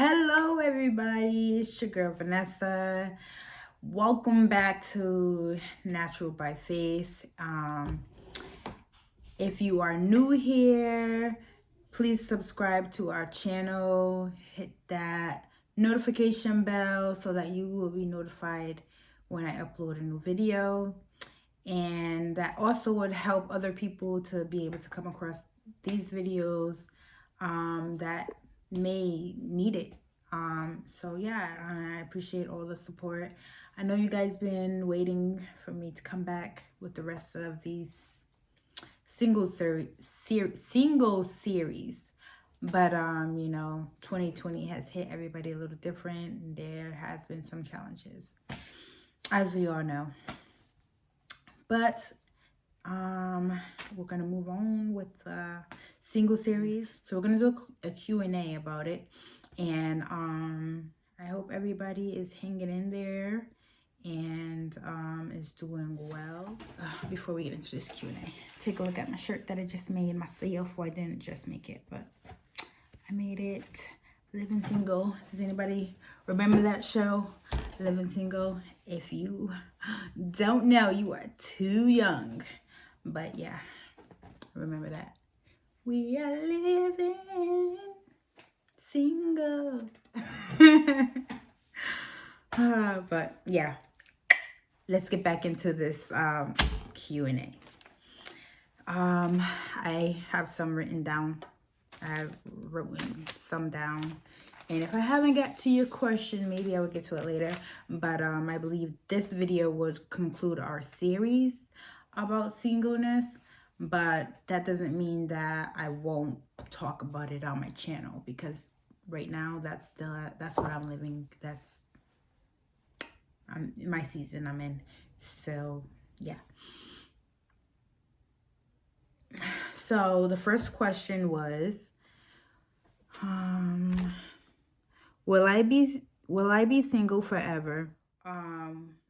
Hello, everybody. It's your girl Vanessa. Welcome back to Natural by Faith. If you are new here, please subscribe to our channel. Hit that notification bell so that you will be notified when I upload a new video. And that also would help other people to be able to come across these videos that may need it. So yeah, I appreciate all the support. I know you guys been waiting for me to come back with the rest of these single series, but 2020 has hit everybody a little different, and there has been some challenges, as we all know. But we're gonna move on with the single series. So we're gonna do a Q&A about it, and I hope everybody is hanging in there and is doing well. Before we get into this Q&A, take a look at my shirt that I just made myself. Well, I didn't just make it, but I made it. Living Single. Does anybody remember that show, Living Single? If you don't know, you are too young. But yeah, remember that. We are living single. But yeah, let's get back into this Q&A. I have some written down. I've written some down. And if I haven't got to your question, maybe I will get to it later. But I believe this video would conclude our series about singleness. But that doesn't mean that I won't talk about it on my channel, because right now that's what I'm living. That's my season I'm in. So yeah. So the first question was, will I be single forever?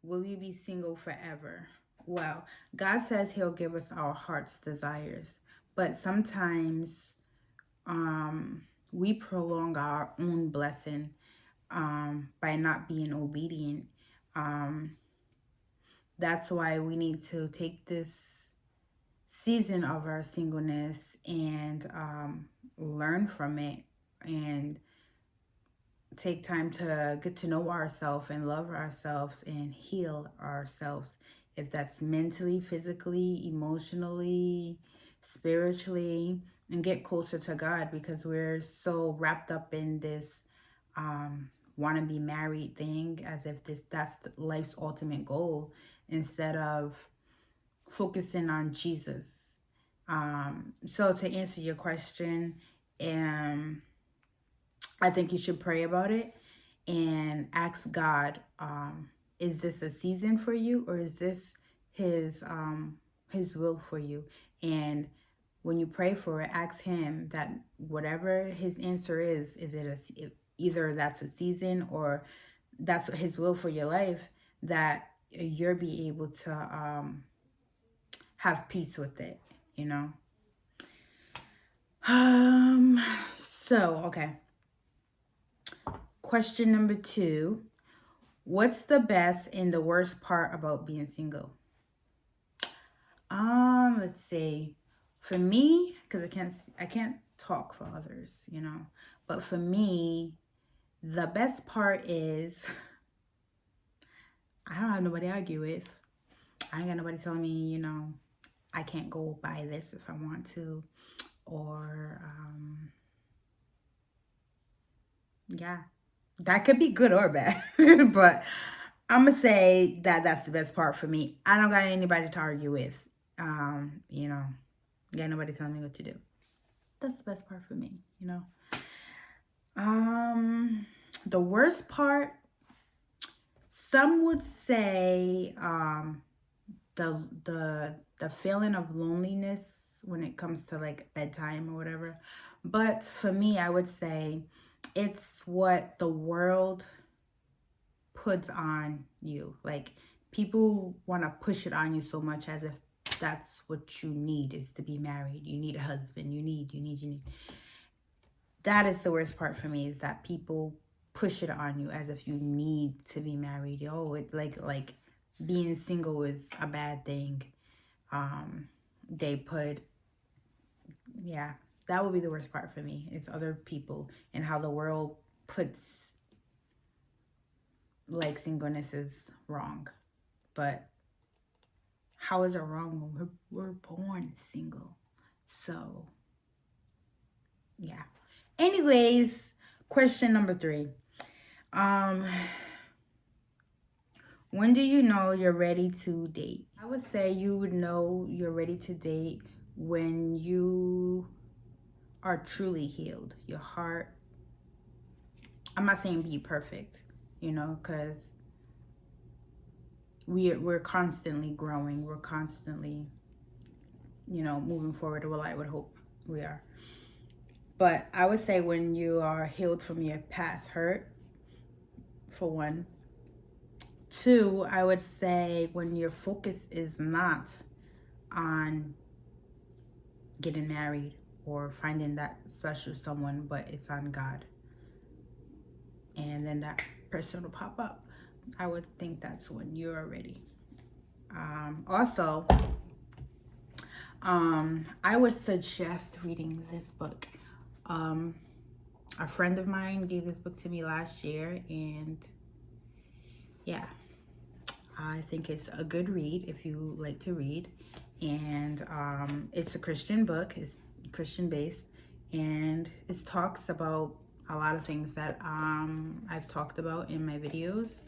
Will you be single forever? Well, God says he'll give us our heart's desires, but sometimes we prolong our own blessing by not being obedient. That's why we need to take this season of our singleness and learn from it and take time to get to know ourselves and love ourselves and heal ourselves, if that's mentally, physically, emotionally, spiritually, and get closer to God, because we're so wrapped up in this want to be married thing, as if that's life's ultimate goal, instead of focusing on Jesus. So to answer your question, I think you should pray about it and ask God, is this a season for you, or is this his will for you? And when you pray for it, ask him that whatever his answer is it either that's a season or that's his will for your life, that you'll be able to have peace with it, you know? So, okay. Question number 2. What's the best and the worst part about being single? Let's see. For me, because I can't talk for others, but for me, the best part is I don't have nobody to argue with. I ain't got nobody telling me, I can't go buy this if I want to, or yeah, that could be good or bad. But I'm gonna say that that's the best part for me. I don't got anybody to argue with. Got nobody telling me what to do. That's the best part for me. The worst part, some would say the feeling of loneliness when it comes to like bedtime or whatever. But for me, I would say it's what the world puts on you. Like, people want to push it on you so much, as if that's what you need, is to be married. You need a husband. You need. that is the worst part for me, is that people push it on you as if you need to be married. Oh, it like being single is a bad thing. They put, yeah, that would be the worst part for me. It's other people and how the world puts like singleness is wrong. But how is it wrong when we're born single? So yeah. Anyways, question number 3. When do you know you're ready to date? I would say you would know you're ready to date when you are truly healed. Your heart. I'm not saying be perfect, because we're constantly growing. We're constantly, moving forward. Well, I would hope we are. But I would say when you are healed from your past hurt, for one. 2, I would say when your focus is not on getting married or finding that special someone, but it's on God. And then that person will pop up. I would think that's when you're ready. Also, I would suggest reading this book. A friend of mine gave this book to me last year, and yeah, I think it's a good read if you like to read. And it's a Christian book. It's Christian based, and it talks about a lot of things that I've talked about in my videos.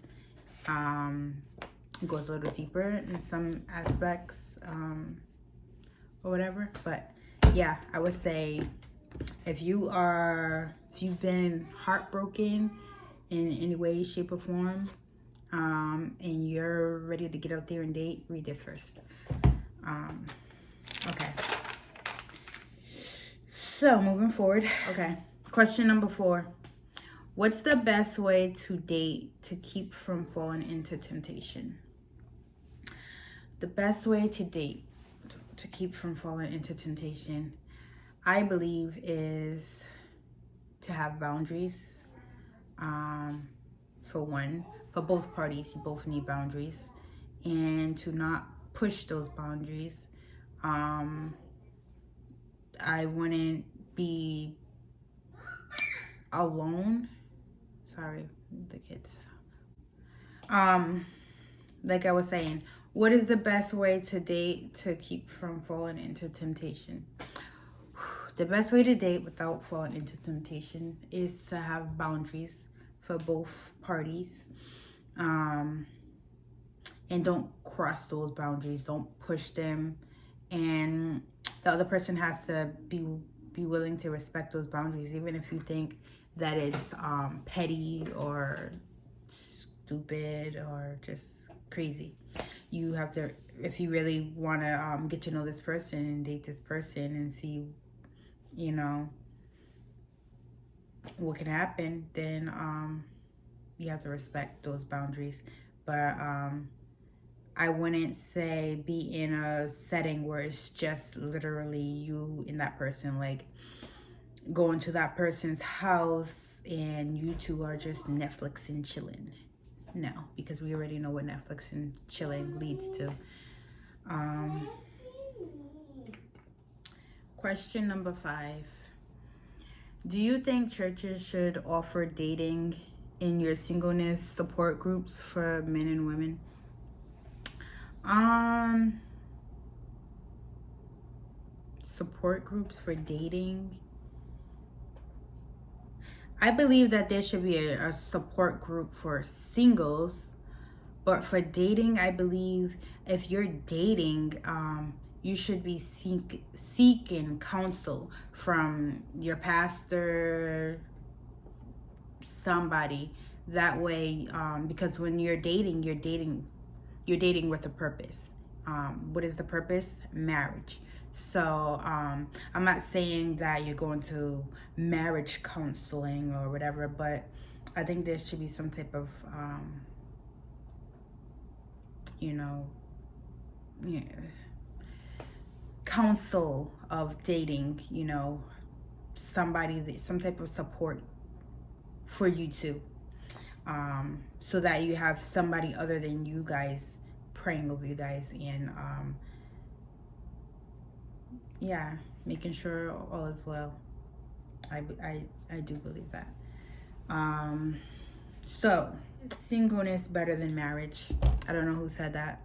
It goes a little deeper in some aspects or whatever. But yeah, I would say if you've been heartbroken in any way, shape, or form, and you're ready to get out there and date, read this first. Okay. So moving forward. Okay. Question number 4. What's the best way to date to keep from falling into temptation? The best way to date to keep from falling into temptation, I believe, is to have boundaries. For one, for both parties, you both need boundaries, and to not push those boundaries. I wouldn't be alone. Sorry, the kids. Like I was saying, what is the best way to date to keep from falling into temptation? The best way to date without falling into temptation is to have boundaries for both parties. And don't cross those boundaries. Don't push them. And the other person has to be willing to respect those boundaries, even if you think that it's petty or stupid or just crazy. You have to, if you really want to get to know this person and date this person and see, what can happen, then you have to respect those boundaries. But I wouldn't say be in a setting where it's just literally you and that person, like going to that person's house and you two are just Netflix and chilling. No, because we already know what Netflix and chilling leads to. Question number 5. Do you think churches should offer dating in your singleness support groups for men and women? Support groups for dating. I believe that there should be a support group for singles, but for dating, I believe if you're dating, you should be seeking counsel from your pastor, somebody. That way, because when you're dating with a purpose. What is the purpose? Marriage. So I'm not saying that you're going to marriage counseling or whatever, but I think there should be some type of counsel of dating, some type of support for you too, so that you have somebody other than you guys praying over you guys, and yeah, making sure all is well. I do believe that. So, singleness better than marriage? I don't know who said that.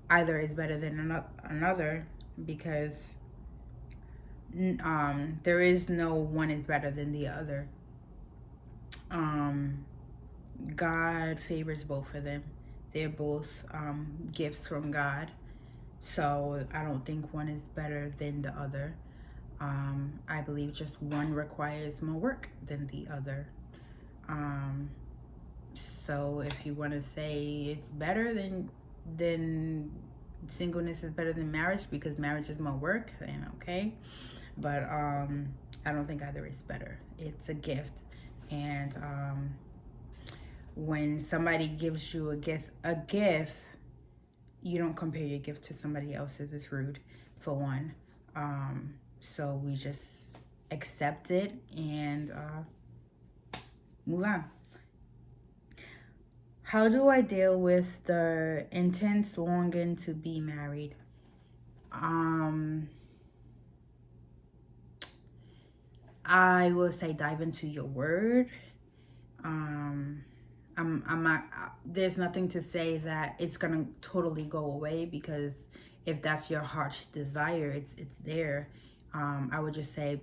Either is better than another, because there is no one is better than the other. God favors both of them. They're both gifts from God. So I don't think one is better than the other. I believe just one requires more work than the other. So if you want to say it's better than singleness is better than marriage because marriage is more work, then okay. But I don't think either is better. It's a gift, and when somebody gives you a gift, you don't compare your gift to somebody else's. It's rude, for one. So we just accept it and move on. How do I deal with the intense longing to be married? I will say dive into your word. I'm not, there's nothing to say that it's gonna totally go away, because if that's your heart's desire, it's there. I would just say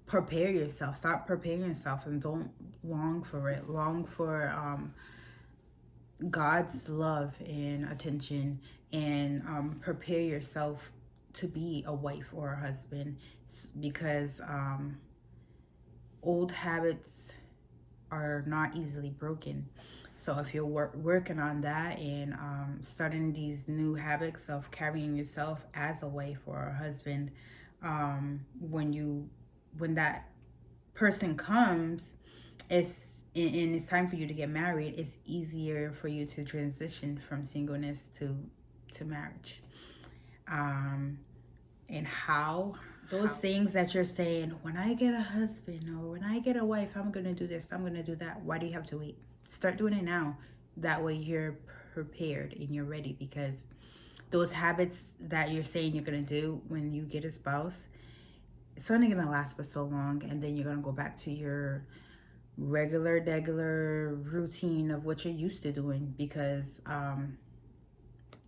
prepare yourself. Stop preparing yourself and don't long for it. Long for God's love and attention, and prepare yourself to be a wife or a husband, because old habits are not easily broken. So if you're working on that and starting these new habits of carrying yourself as a wife or a husband, when that person comes, and it's time for you to get married, it's easier for you to transition from singleness to marriage. And how those things that you're saying, when I get a husband or when I get a wife, I'm gonna do this, I'm gonna do that. Why do you have to wait? Start doing it now. That way you're prepared and you're ready, because those habits that you're saying you're gonna do when you get a spouse, it's only gonna last for so long, and then you're gonna go back to your regular routine of what you're used to doing, because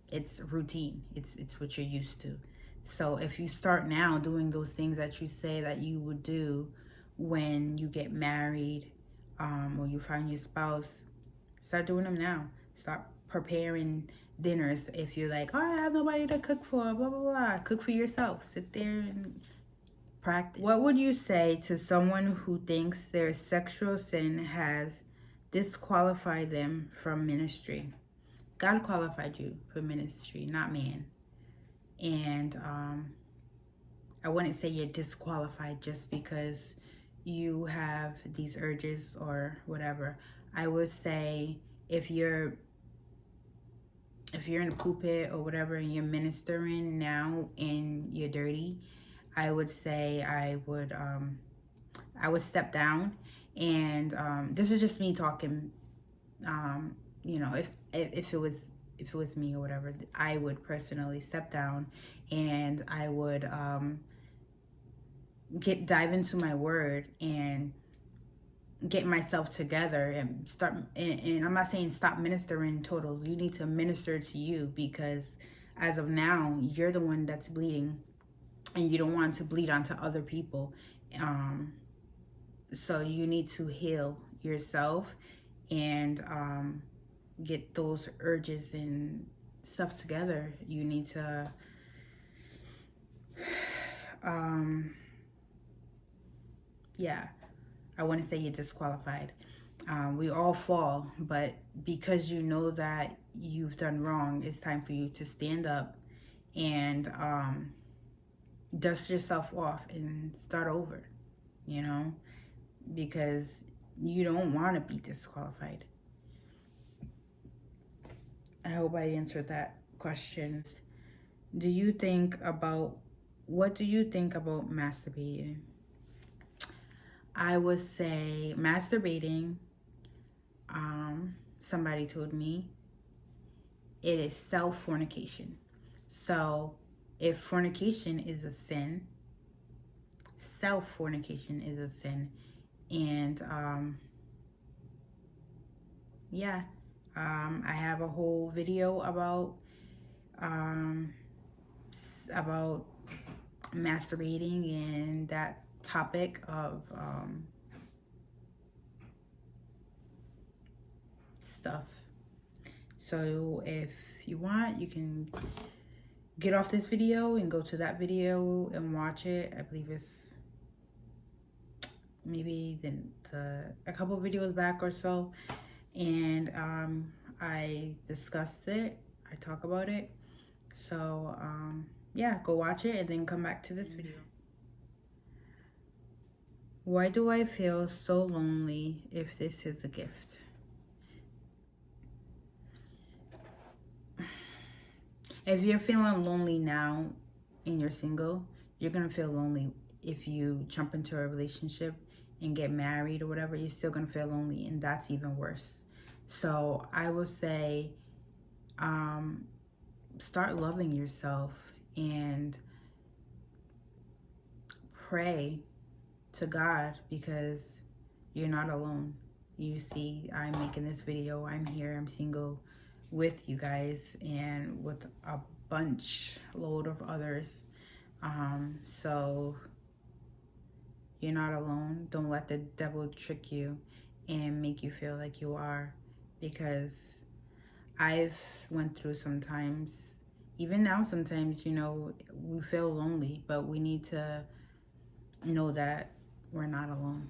it's routine. It's what you're used to. So if you start now doing those things that you say that you would do when you get married, or you find your spouse, start doing them now. Start preparing dinners. If you're like, oh, I have nobody to cook for, blah blah blah, cook for yourself. Sit there and practice. What would you say to someone who thinks their sexual sin has disqualified them from ministry? God qualified you for ministry, not man. And I wouldn't say you're disqualified just because you have these urges or whatever. I would say if you're in a pulpit or whatever and you're ministering now and you're dirty, I would say I would step down. And this is just me talking. If it was me or whatever, I would personally step down, and I would dive into my word and get myself together and start. And I'm not saying stop ministering total. You need to minister to you, because as of now, you're the one that's bleeding, and you don't want to bleed onto other people. So you need to heal yourself and get those urges and stuff together. You need to I wouldn't say you're disqualified. We all fall, but because you know that you've done wrong, it's time for you to stand up and dust yourself off and start over, because you don't want to be disqualified. I hope I answered that question. Do you think about what do you think about masturbating? I would say masturbating, somebody told me, it is self-fornication. So if fornication is a sin, self-fornication is a sin. And yeah, I have a whole video um, about masturbating and that topic of stuff. So if you want, you can get off this video and go to that video and watch it. I believe it's maybe a couple videos back or so. And I discussed it. I talk about it. So yeah, go watch it and then come back to this video. Why do I feel so lonely if this is a gift? If you're feeling lonely now and you're single, you're going to feel lonely if you jump into a relationship and get married or whatever. You're still going to feel lonely, and that's even worse. So I will say, start loving yourself and pray to God, because you're not alone. You see, I'm making this video. I'm here. I'm single with you guys and with a load of others. So you're not alone. Don't let the devil trick you and make you feel like you are, because I've went through sometimes, even now sometimes, you know, we feel lonely, but we need to know that we're not alone.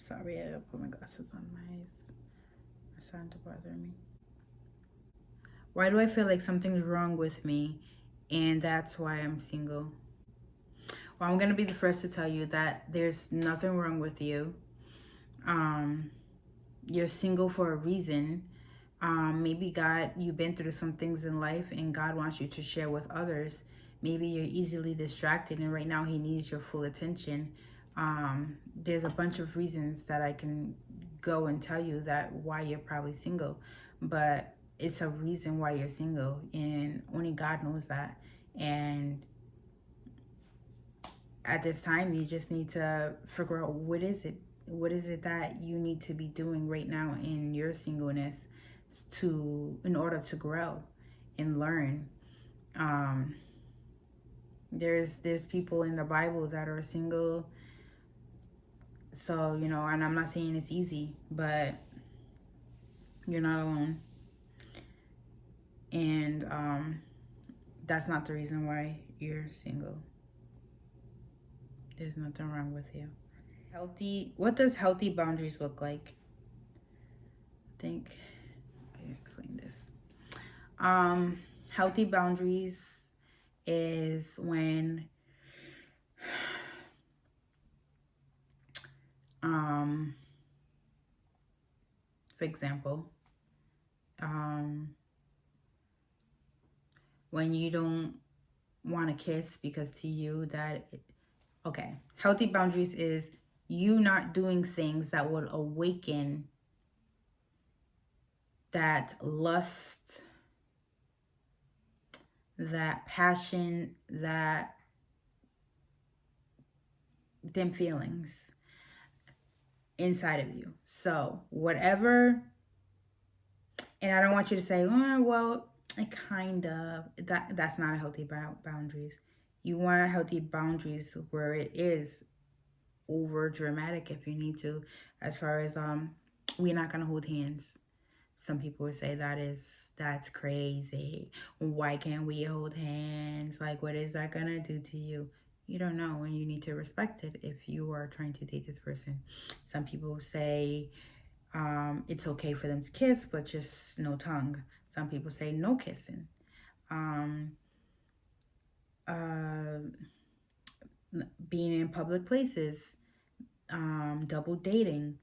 Sorry, I put my glasses on. My eyes are starting to bother me. Why do I feel like something's wrong with me and that's why I'm single? Well, I'm going to be the first to tell you that there's nothing wrong with you. You're single for a reason. Maybe God, you've been through some things in life and God wants you to share with others. Maybe you're easily distracted and right now he needs your full attention. There's a bunch of reasons that I can go and tell you that why you're probably single, but it's a reason why you're single and only God knows that. And at this time, you just need to figure out what is it that you need to be doing right now in your singleness in order to grow and learn. There's people in the Bible that are single. So, you know, and I'm not saying it's easy, but you're not alone. And that's not the reason why you're single. There's nothing wrong with you. What does healthy boundaries look like? I think I explain this. Healthy boundaries is when for example, when you don't want to kiss because to you okay, healthy boundaries is you not doing things that would awaken that lust, that passion, that them feelings inside of you. So whatever, and I don't want you to say, oh, well, it kind of, that's not a healthy boundaries. You want healthy boundaries where it is over dramatic if you need to, as far as we're not gonna hold hands. Some people would say that's crazy. Why can't we hold hands? Like, what is that gonna do to you? You don't know, and you need to respect it if you are trying to date this person. Some people say it's okay for them to kiss, but just no tongue. Some people say no kissing. Being in public places, double dating,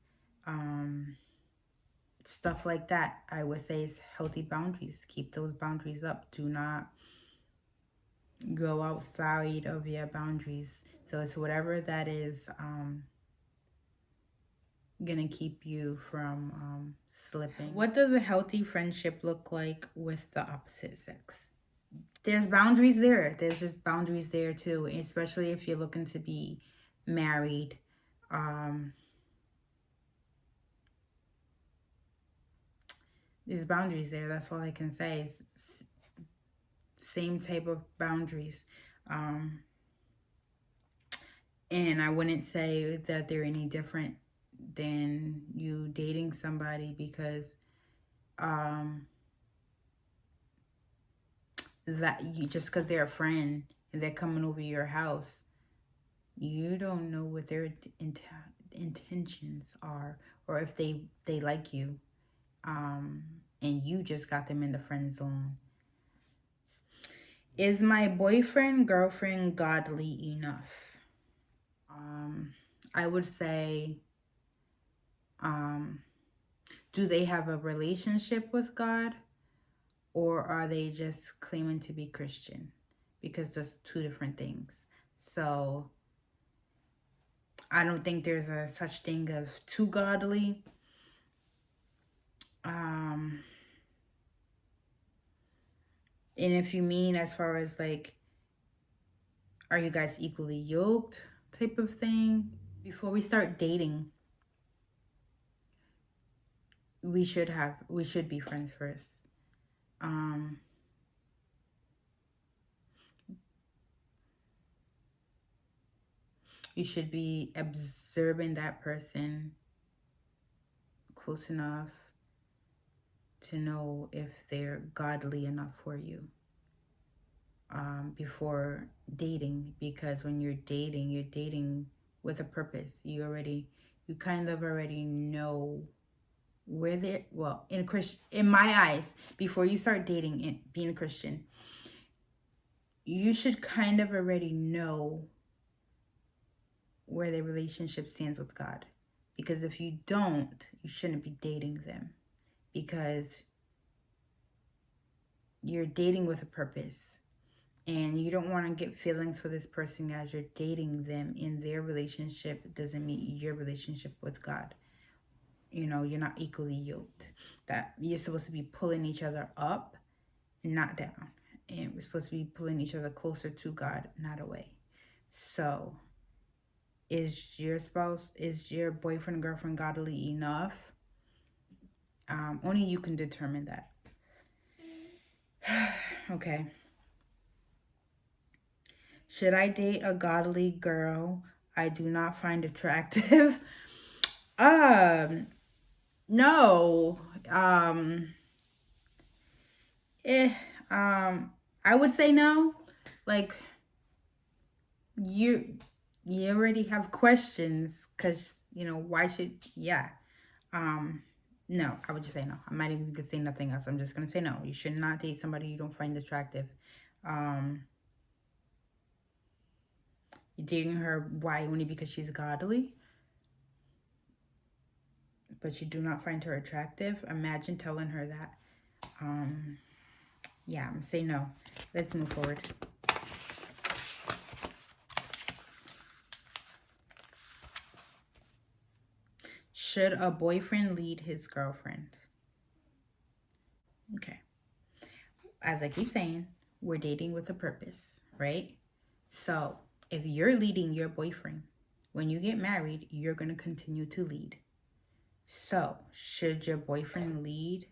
stuff like that. I would say is healthy boundaries. Keep those boundaries up. Do not go outside of your boundaries. So it's whatever that is gonna keep you from slipping. What does a healthy friendship look like with the opposite sex? There's boundaries there. There's just boundaries there too, especially if you're looking to be married. Um, there's boundaries there. That's all I can say. Is same type of boundaries. And I wouldn't say that they're any different than you dating somebody, because that you just because they're a friend and they're coming over your house, you don't know what their intentions are, or if they like you, and you just got them in the friend zone. Is my boyfriend, girlfriend godly enough? I would say, do they have a relationship with God, or are they just claiming to be Christian? Because that's two different things. So I don't think there's a such thing of too godly. And if you mean as far as like, are you guys equally yoked type of thing? Before we start dating, we should be friends first. You should be observing that person close enough to know if they're godly enough for you, before dating. Because when you're dating with a purpose. You kind of already know where they're, well, in my eyes, before you start dating and being a Christian, you should kind of already know where their relationship stands with God. Because if you don't, you shouldn't be dating them, because you're dating with a purpose, and you don't want to get feelings for this person as you're dating them, in their relationship doesn't meet your relationship with God. You're not equally yoked. That you're supposed to be pulling each other up, not down. And we're supposed to be pulling each other closer to God, not away. So is your boyfriend, girlfriend godly enough? Only you can determine that. Okay. Should I date a godly girl I do not find attractive? No. Eh, I would say no. Like, you already have questions, because why should, yeah. No, I would just say no. I'm not even gonna say nothing else. I'm just gonna say no. You should not date somebody you don't find attractive. You're dating her, why? Only because she's godly, but you do not find her attractive? Imagine telling her that. Yeah, I'm gonna say no. Let's move forward. Should a boyfriend lead his girlfriend? Okay. As I keep saying, we're dating with a purpose, right? So if you're leading your boyfriend, when you get married, you're going to continue to lead. So should a boyfriend lead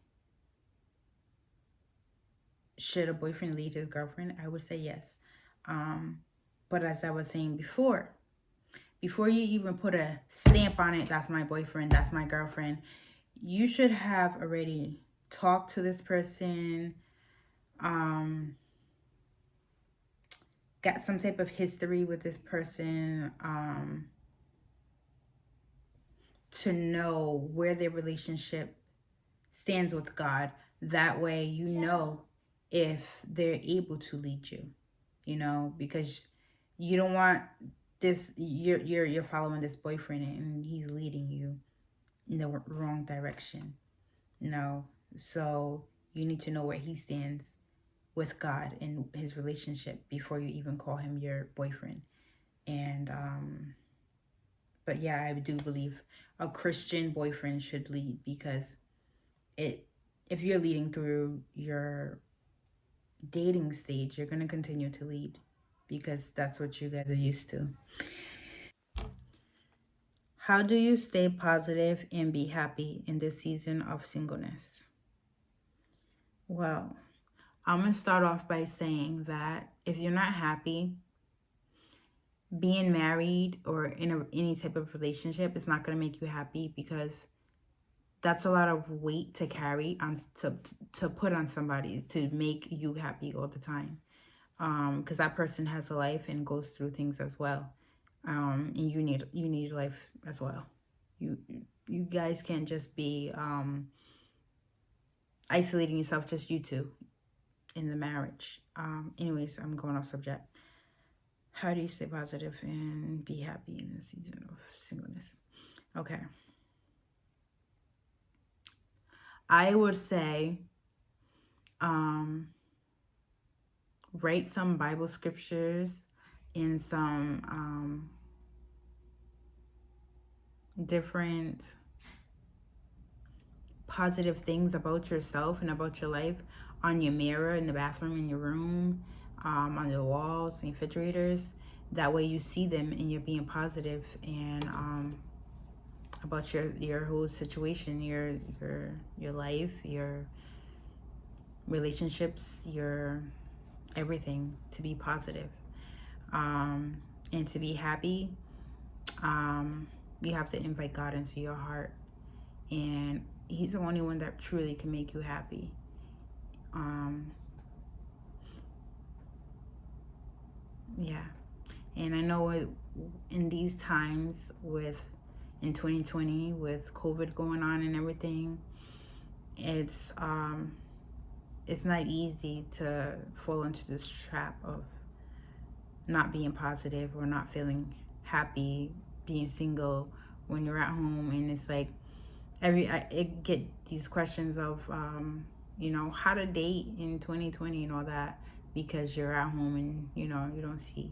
his girlfriend? I would say yes. But as I was saying before you even put a stamp on it, that's my boyfriend, that's my girlfriend, you should have already talked to this person, got some type of history with this person, to know where their relationship stands with God. That way you know if they're able to lead you, because you don't want this, you're following this boyfriend and he's leading you in the wrong direction. No. So you need to know where he stands with God in his relationship before you even call him your boyfriend. And but yeah, I do believe a Christian boyfriend should lead, because it if you're leading through your dating stage, you're going to continue to lead, because that's what you guys are used to. How do you stay positive and be happy in this season of singleness? Well, I'm going to start off by saying that if you're not happy, being married or in any type of relationship is not going to make you happy, because that's a lot of weight to carry on, to put on somebody to make you happy all the time. Because that person has a life and goes through things as well. And you need life as well. You you guys can't just be isolating yourself, just you two in the marriage. Anyways, I'm going off subject. How do you stay positive and be happy in the season of singleness? Okay. I would say um, write some Bible scriptures and some different positive things about yourself and about your life on your mirror, in the bathroom, in your room, on the walls and refrigerators. That way you see them and you're being positive, and about your whole situation, your life, your relationships, your everything, to be positive. And to be happy, you have to invite God into your heart, and he's the only one that truly can make you happy. Yeah. And I know in these times, in 2020, with COVID going on and everything, it's it's not easy to fall into this trap of not being positive or not feeling happy being single when you're at home. And it's like I get these questions of how to date in 2020 and all that, because you're at home and you don't see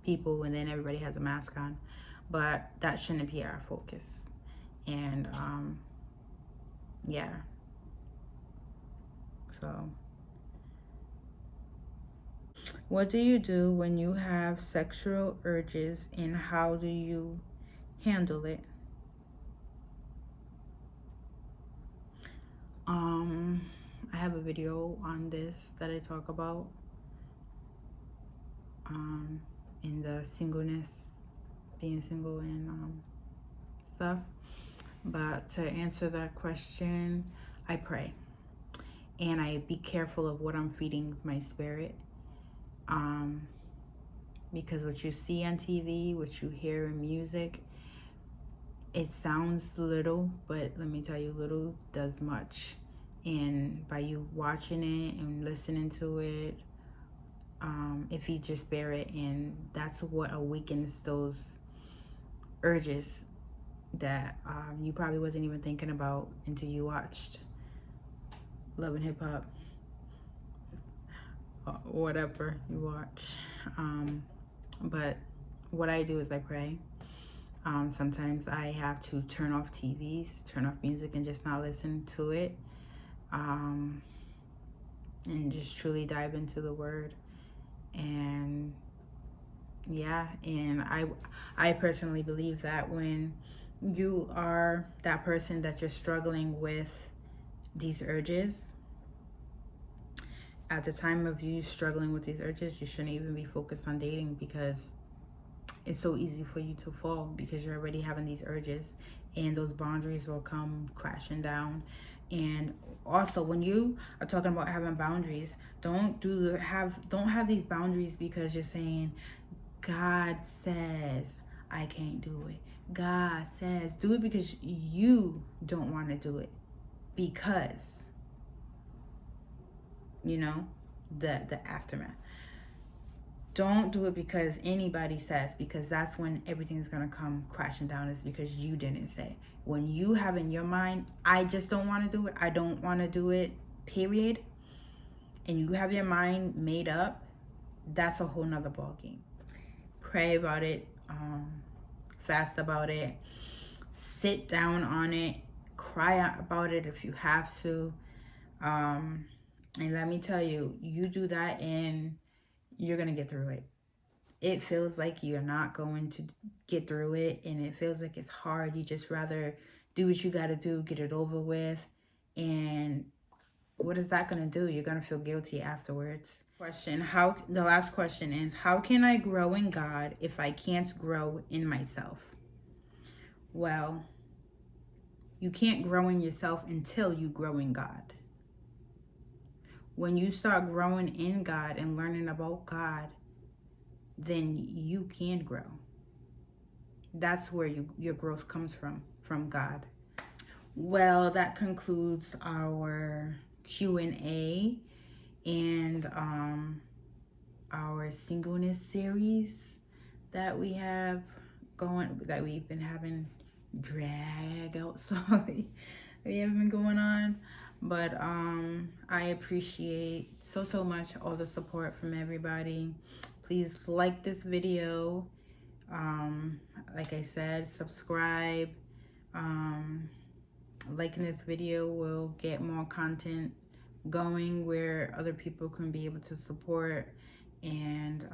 people, and then everybody has a mask on. But that shouldn't be our focus. And yeah. So what do you do when you have sexual urges, and how do you handle it? um I have a video on this that I talk about um in the singleness, being single, and stuff. But to answer that question, I pray, and I be careful of what I'm feeding my spirit. Um, because what you see on TV, what you hear in music, it sounds little, but let me tell you, little does much. And by you watching it and listening to it, it feeds your spirit, and that's what awakens those urges that you probably wasn't even thinking about until you watched Love and Hip Hop, or whatever you watch. But what I do is I pray. Sometimes I have to turn off TVs, turn off music, and just not listen to it. And just truly dive into the Word. And yeah, and I personally believe that when you are that person that you're struggling with these urges, at the time of you struggling with these urges, you shouldn't even be focused on dating, because it's so easy for you to fall, because you're already having these urges, and those boundaries will come crashing down. And also, when you are talking about having boundaries, don't have these boundaries because you're saying God says I can't do it. God says do it, because you don't want to do it, because you know the aftermath. Don't do it because anybody says, because that's when everything's going to come crashing down, is because you didn't say. When you have in your mind, I just don't want to do it, I don't want to do it, period, and you have your mind made up, that's a whole nother ballgame. Pray about it, fast about it, sit down on it, cry out about it if you have to. And let me tell you, you do that and you're going to get through it. It feels like you're not going to get through it, and it feels like it's hard. You just rather do what you got to do, get it over with. And what is that going to do? You're going to feel guilty afterwards. The last question is, how can I grow in God if I can't grow in myself? Well, you can't grow in yourself until you grow in God. When you start growing in God and learning about God, then you can grow. That's where your growth comes from God. Well, that concludes our Q&A and our singleness series that we have going, that we've been having drag out slowly. We haven't been going on, but I appreciate so much all the support from everybody. Please like this video, like I said, subscribe. Liking this video will get more content going where other people can be able to support, and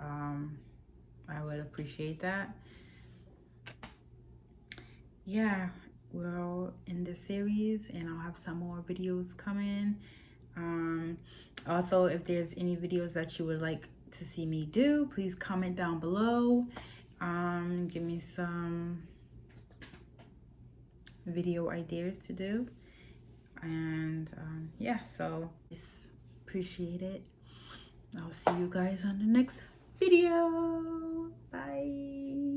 I would appreciate that. Yeah, we'll end the series and I'll have some more videos coming. Also, if there's any videos that you would like to see me do, please comment down below. Give me some video ideas to do. And yeah, so appreciate it. I'll see you guys on the next video. Bye.